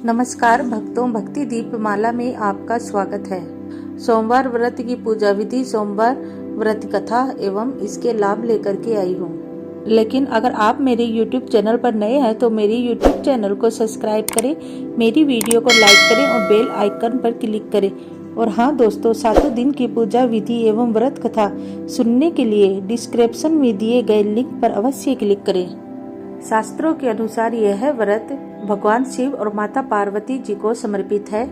नमस्कार भक्तों, भक्ति दीपमाला में आपका स्वागत है। सोमवार व्रत की पूजा विधि, सोमवार व्रत कथा एवं इसके लाभ लेकर के आई हूँ। लेकिन अगर आप मेरे YouTube चैनल पर नए हैं तो मेरे YouTube चैनल को सब्सक्राइब करें, मेरी वीडियो को लाइक करें और बेल आइकन पर क्लिक करें। और हाँ दोस्तों, 7 दिन की पूजा विधि एवं व्रत कथा सुनने के लिए डिस्क्रिप्शन में दिए गए लिंक पर अवश्य क्लिक करें। शास्त्रों के अनुसार यह व्रत भगवान शिव और माता पार्वती जी को समर्पित है।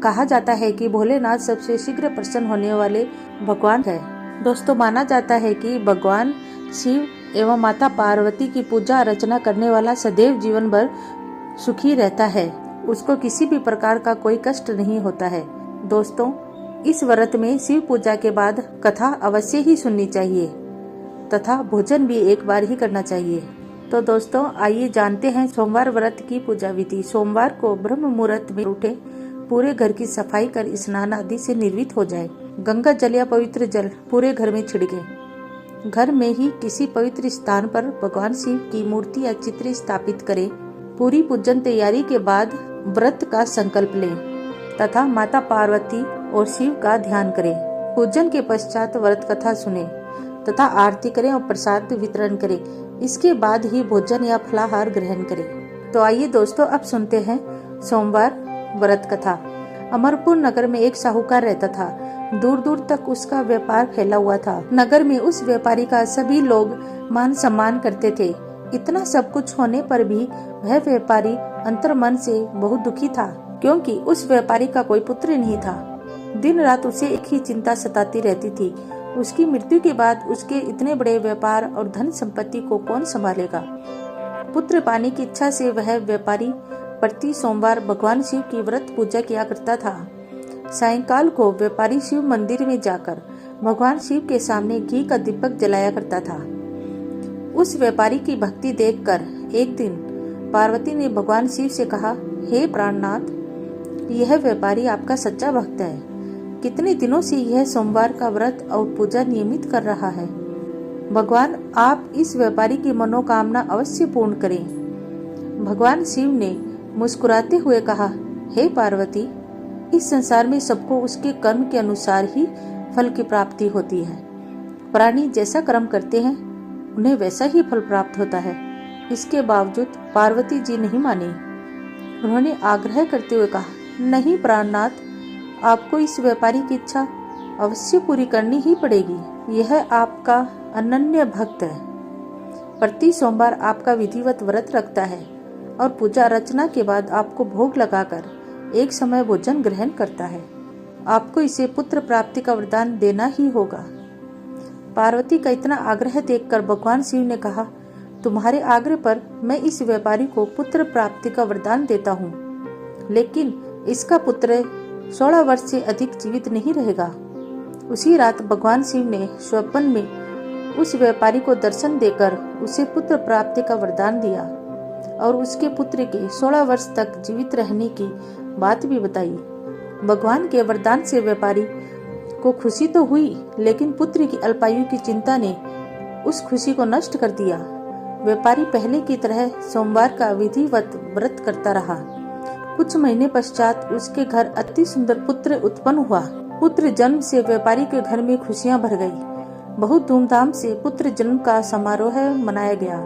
कहा जाता है कि भोलेनाथ सबसे शीघ्र प्रसन्न होने वाले भगवान है। दोस्तों, माना जाता है कि भगवान शिव एवं माता पार्वती की पूजा अर्चना करने वाला सदैव जीवन भर सुखी रहता है, उसको किसी भी प्रकार का कोई कष्ट नहीं होता है। दोस्तों, इस व्रत में शिव पूजा के बाद कथा अवश्य ही सुननी चाहिए तथा भोजन भी एक बार ही करना चाहिए। तो दोस्तों, आइए जानते हैं सोमवार व्रत की पूजा विधि। सोमवार को ब्रह्म मुहूर्त में उठे, पूरे घर की सफाई कर स्नान आदि से निर्वित हो जाए। गंगा जल या पवित्र जल पूरे घर में छिड़के। घर में ही किसी पवित्र स्थान पर भगवान शिव की मूर्ति या चित्र स्थापित करें। पूरी पूजन तैयारी के बाद व्रत का संकल्प लें तथा माता पार्वती और शिव का ध्यान करें। पूजन के पश्चात व्रत कथा सुने तथा आरती करें और प्रसाद वितरण करें। इसके बाद ही भोजन या फलाहार ग्रहण करें। तो आइए दोस्तों, अब सुनते हैं सोमवार व्रत कथा। अमरपुर नगर में एक साहूकार रहता था। दूर दूर तक उसका व्यापार फैला हुआ था। नगर में उस व्यापारी का सभी लोग मान सम्मान करते थे। इतना सब कुछ होने पर भी वह व्यापारी अंतर्मन से बहुत दुखी था, क्योंकि उस व्यापारी का कोई पुत्र नहीं था। दिन रात उसे एक ही चिंता सताती रहती थी, उसकी मृत्यु के बाद उसके इतने बड़े व्यापार और धन संपत्ति को कौन संभालेगा। पुत्र पाने की इच्छा से वह व्यापारी प्रति सोमवार भगवान शिव की व्रत पूजा किया करता था। सायंकाल को व्यापारी शिव मंदिर में जाकर भगवान शिव के सामने घी का दीपक जलाया करता था। उस व्यापारी की भक्ति देखकर एक दिन पार्वती ने भगवान शिव से कहा, हे प्राणनाथ, यह व्यापारी आपका सच्चा भक्त है। कितने दिनों से यह सोमवार का व्रत और पूजा नियमित कर रहा है। भगवान, आप इस व्यापारी की मनोकामना अवश्य पूर्ण करें। भगवान शिव ने मुस्कुराते हुए कहा, हे पार्वती, इस संसार में सबको उसके कर्म के अनुसार ही फल की प्राप्ति होती है। प्राणी जैसा कर्म करते हैं उन्हें वैसा ही फल प्राप्त होता है। इसके बावजूद पार्वती जी नहीं मानी। उन्होंने आग्रह करते हुए कहा, नहीं प्राणनाथ, आपको इस व्यापारी की इच्छा अवश्य पूरी करनी ही पड़ेगी। यह आपका अनन्य भक्त है। प्रति सोमवार आपका विधिवत व्रत रखता है और पूजा अर्चना के बाद आपको भोग लगाकर एक समय भोजन ग्रहण करता है। आपको इसे पुत्र प्राप्ति का वरदान देना ही होगा। पार्वती का इतना आग्रह देखकर भगवान शिव ने कहा, तुम्हारे आग्रह पर मैं इस व्यापारी को पुत्र प्राप्ति का वरदान देता हूँ, लेकिन इसका पुत्र 16 वर्ष से अधिक जीवित नहीं रहेगा। उसी रात भगवान शिव ने स्वप्न में उस व्यापारी को दर्शन देकर उसे पुत्र प्राप्ति का वरदान दिया और उसके पुत्र के 16 वर्ष तक जीवित रहने की बात भी बताई। भगवान के वरदान से व्यापारी को खुशी तो हुई, लेकिन पुत्र की अल्पायु की चिंता ने उस खुशी को नष्ट कर दिया। व्यापारी पहले की तरह सोमवार का विधिवत व्रत करता रहा। कुछ महीने पश्चात उसके घर अति सुंदर पुत्र उत्पन्न हुआ। पुत्र जन्म से व्यापारी के घर में खुशियां भर गई। बहुत धूमधाम से पुत्र जन्म का समारोह मनाया गया।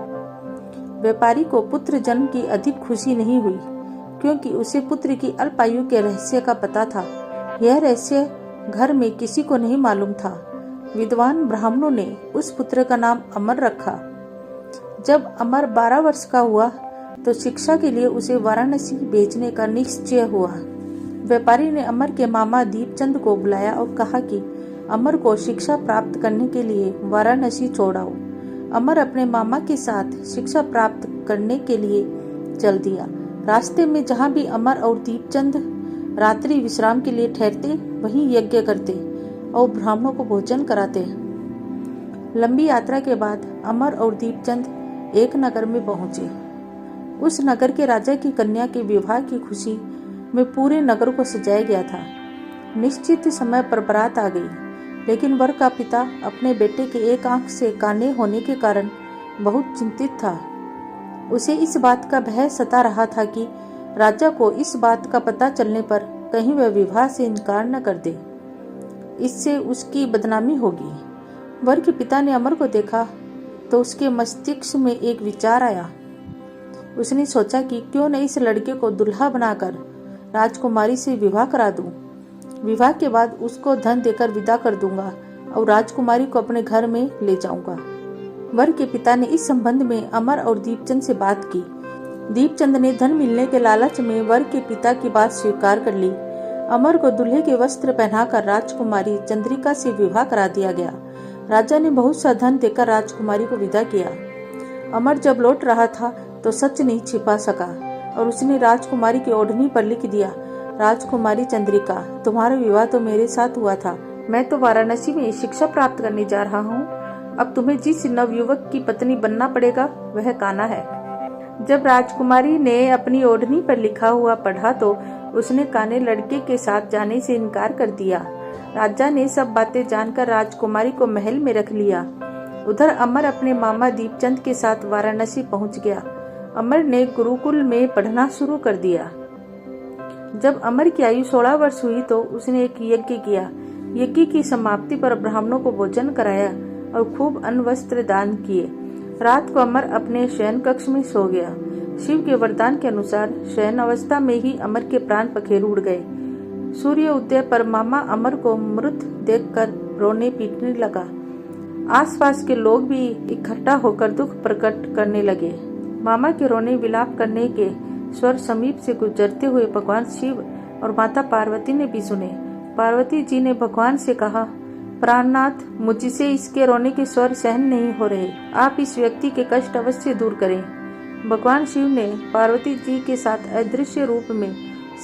व्यापारी को पुत्र जन्म की अधिक खुशी नहीं हुई, क्योंकि उसे पुत्र की अल्पायु के रहस्य का पता था। यह रहस्य घर में किसी को नहीं मालूम था। विद्वान ब्राह्मणों ने उस पुत्र का नाम अमर रखा। जब अमर 12 वर्ष का हुआ तो शिक्षा के लिए उसे वाराणसी भेजने का निश्चय हुआ। व्यापारी ने अमर के मामा दीपचंद को बुलाया और कहा कि अमर को शिक्षा प्राप्त करने के लिए वाराणसी छोड़ाओ। अमर अपने मामा के साथ शिक्षा प्राप्त करने के लिए चल दिया। रास्ते में जहाँ भी अमर और दीपचंद रात्रि विश्राम के लिए ठहरते, वहीं यज्ञ करते और ब्राह्मणों को भोजन कराते। लंबी यात्रा के बाद अमर और दीपचंद एक नगर में पहुंचे। उस नगर के राजा की कन्या के विवाह की खुशी में पूरे नगर को सजाया गया था। निश्चित समय पर बारात आ गई, लेकिन वर का पिता अपने बेटे के एक आंख से काने होने के कारण बहुत चिंतित था। उसे इस बात का भय सता रहा था कि राजा को इस बात का पता चलने पर कहीं वह विवाह से इनकार न कर दे, इससे उसकी बदनामी होगी। वर के पिता ने अमर को देखा तो उसके मस्तिष्क में एक विचार आया। उसने सोचा कि क्यों न इस लड़के को दुल्हा बनाकर राजकुमारी से विवाह करा दूं। विवाह के बाद उसको धन देकर विदा कर दूंगा और राजकुमारी को अपने घर में ले जाऊंगा। वर के पिता ने इस संबंध में अमर और दीपचंद से बात की। दीपचंद ने धन मिलने के लालच में वर के पिता की बात स्वीकार कर ली। अमर को दूल्हे के वस्त्र पहनाकर राजकुमारी चंद्रिका से विवाह करा दिया गया। राजा ने बहुत सा धन देकर राजकुमारी को विदा किया। अमर जब लौट रहा था तो सच नहीं छिपा सका और उसने राजकुमारी की ओढ़नी पर लिख दिया, राजकुमारी चंद्रिका, तुम्हारा विवाह तो मेरे साथ हुआ था। मैं तो वाराणसी में शिक्षा प्राप्त करने जा रहा हूँ। अब तुम्हें जिस नवयुवक की पत्नी बनना पड़ेगा वह कान्हा है। जब राजकुमारी ने अपनी ओढ़नी पर लिखा हुआ पढ़ा तो उसने काने लड़के के साथ जाने से इनकार कर दिया। राजा ने सब बातें जानकर राजकुमारी को महल में रख लिया। उधर अमर अपने मामा दीपचंद के साथ वाराणसी पहुंच गया। अमर ने गुरुकुल में पढ़ना शुरू कर दिया। जब अमर की आयु 16 वर्ष हुई तो उसने एक यज्ञ किया। यज्ञ की समाप्ति पर ब्राह्मणों को भोजन कराया और खूब अन्न वस्त्र दान किए। रात को अमर अपने शयन कक्ष में सो गया। शिव के वरदान के अनुसार शयन अवस्था में ही अमर के प्राण पखेरु उड़ गए। सूर्य उदय पर मामा अमर को मृत देखकर रोने पीटने लगा। आसपास के लोग भी इकट्ठा होकर दुख प्रकट करने लगे। मामा के रोने विलाप करने के स्वर समीप से गुजरते हुए भगवान शिव और माता पार्वती ने भी सुने। पार्वती जी ने भगवान से कहा, प्राणनाथ, मुझसे इसके रोने के स्वर सहन नहीं हो रहे, आप इस व्यक्ति के कष्ट अवश्य दूर करें। भगवान शिव ने पार्वती जी के साथ अदृश्य रूप में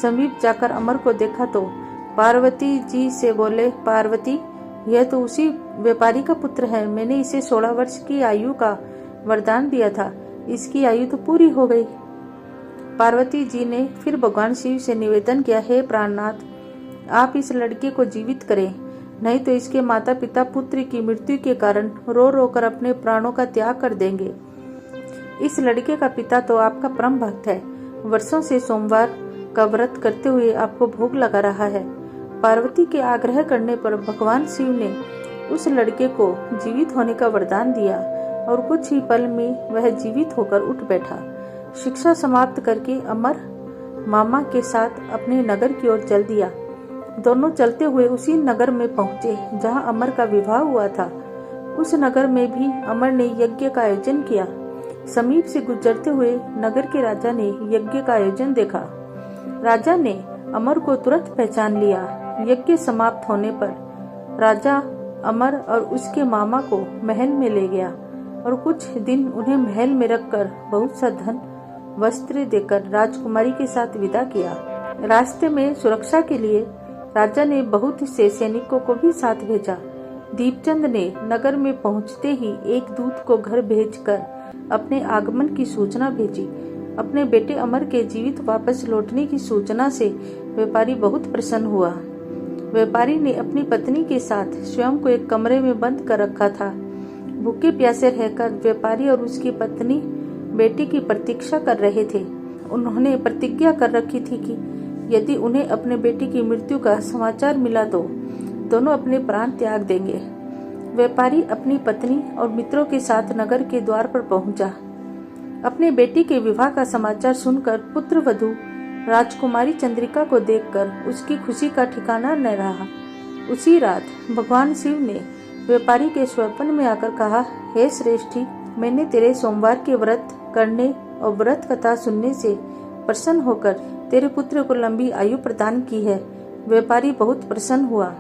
समीप जाकर अमर को देखा तो पार्वती जी से बोले, पार्वती, यह तो उसी व्यापारी का पुत्र है। मैंने इसे 16 वर्ष की आयु का वरदान दिया था, इसकी आयु तो पूरी हो गई। पार्वती जी ने फिर भगवान शिव से निवेदन किया, हे प्राणनाथ, आप इस लड़के को जीवित करें, नहीं तो इसके माता पिता पुत्र की मृत्यु के कारण रो रो कर अपने प्राणों का त्याग कर देंगे। इस लड़के का पिता तो आपका परम भक्त है, वर्षों से सोमवार का व्रत करते हुए आपको भोग लगा रहा है। पार्वती के आग्रह करने पर भगवान शिव ने उस लड़के को जीवित होने का वरदान दिया और कुछ ही पल में वह जीवित होकर उठ बैठा। शिक्षा समाप्त करके अमर मामा के साथ अपने नगर की ओर चल दिया। दोनों चलते हुए उसी नगर में पहुंचे जहां अमर का विवाह हुआ था। उस नगर में भी अमर ने यज्ञ का आयोजन किया। समीप से गुजरते हुए नगर के राजा ने यज्ञ का आयोजन देखा। राजा ने अमर को तुरंत पहचान लिया। यज्ञ समाप्त होने पर राजा अमर और उसके मामा को महल में ले गया और कुछ दिन उन्हें महल में रखकर बहुत सा धन वस्त्र देकर राजकुमारी के साथ विदा किया। रास्ते में सुरक्षा के लिए राजा ने बहुत से सैनिकों को भी साथ भेजा। दीपचंद ने नगर में पहुंचते ही एक दूत को घर भेजकर अपने आगमन की सूचना भेजी। अपने बेटे अमर के जीवित वापस लौटने की सूचना से व्यापारी बहुत प्रसन्न हुआ। व्यापारी ने अपनी पत्नी के साथ स्वयं को एक कमरे में बंद कर रखा था। भूखे प्यासे रहकर व्यापारी और उसकी पत्नी बेटे की प्रतीक्षा कर रहे थे। उन्होंने प्रतिज्ञा कर रखी थी कि यदि उन्हें अपने बेटे की मृत्यु का समाचार मिला तो दोनों अपने प्राण त्याग देंगे। व्यापारी अपनी पत्नी और मित्रों के साथ नगर के द्वार पर पहुंचा। अपने बेटी के विवाह का समाचार सुनकर पुत्र वधू राजकुमारी चंद्रिका को देखकर उसकी खुशी का ठिकाना न रहा। उसी रात भगवान शिव ने व्यापारी के स्वप्न में आकर कहा, हे श्रेष्ठी, मैंने तेरे सोमवार के व्रत करने और व्रत कथा सुनने से प्रसन्न होकर तेरे पुत्र को लंबी आयु प्रदान की है। व्यापारी बहुत प्रसन्न हुआ।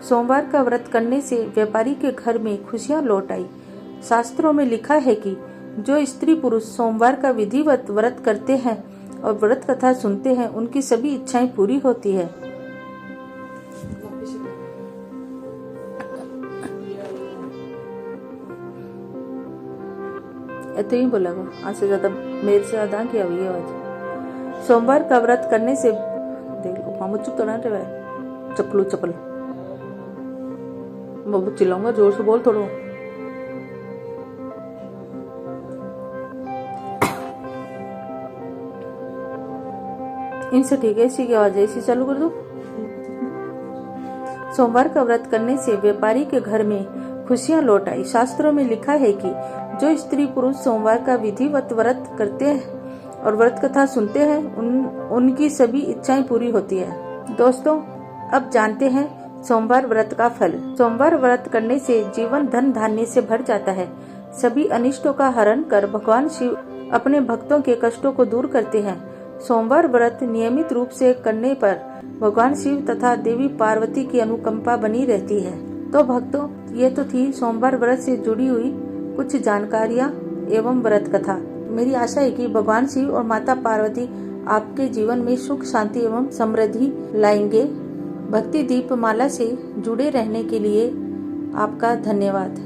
सोमवार का व्रत करने से व्यापारी के घर में खुशियां लौट आई। शास्त्रों में लिखा है कि जो स्त्री पुरुष सोमवार का विधिवत व्रत करते हैं और व्रत कथा सुनते हैं उनकी सभी इच्छाएं पूरी होती है। तो ही बोलेगा, आज से ज्यादा मेरे से ज्यादा किया हुई आवाज। सोमवार का व्रत करने से देख लो मामू चुप तो ना रहे, चपलू चपल बाबू चिल्लाऊंगा, जोर से बोल थोड़ा। इनसे ठीक है, इसी की आवाज ऐसी चालू कर दो। सोमवार का व्रत करने से व्यापारी के घर में खुशियां लौट आई। शास्त्रों में लिखा है कि जो स्त्री पुरुष सोमवार का विधिवत व्रत करते हैं और व्रत कथा सुनते हैं उनकी सभी इच्छाएं पूरी होती है। दोस्तों, अब जानते हैं सोमवार व्रत का फल। सोमवार व्रत करने से जीवन धन धान्य से भर जाता है। सभी अनिष्टों का हरण कर भगवान शिव अपने भक्तों के कष्टों को दूर करते हैं। सोमवार व्रत नियमित रूप से करने पर भगवान शिव तथा देवी पार्वती की अनुकंपा बनी रहती है। तो भक्तों, ये तो थी सोमवार व्रत से जुड़ी हुई कुछ जानकारियाँ एवं व्रत कथा। मेरी आशा है कि भगवान शिव और माता पार्वती आपके जीवन में सुख शांति एवं समृद्धि लाएंगे। भक्ति दीपमाला से जुड़े रहने के लिए आपका धन्यवाद।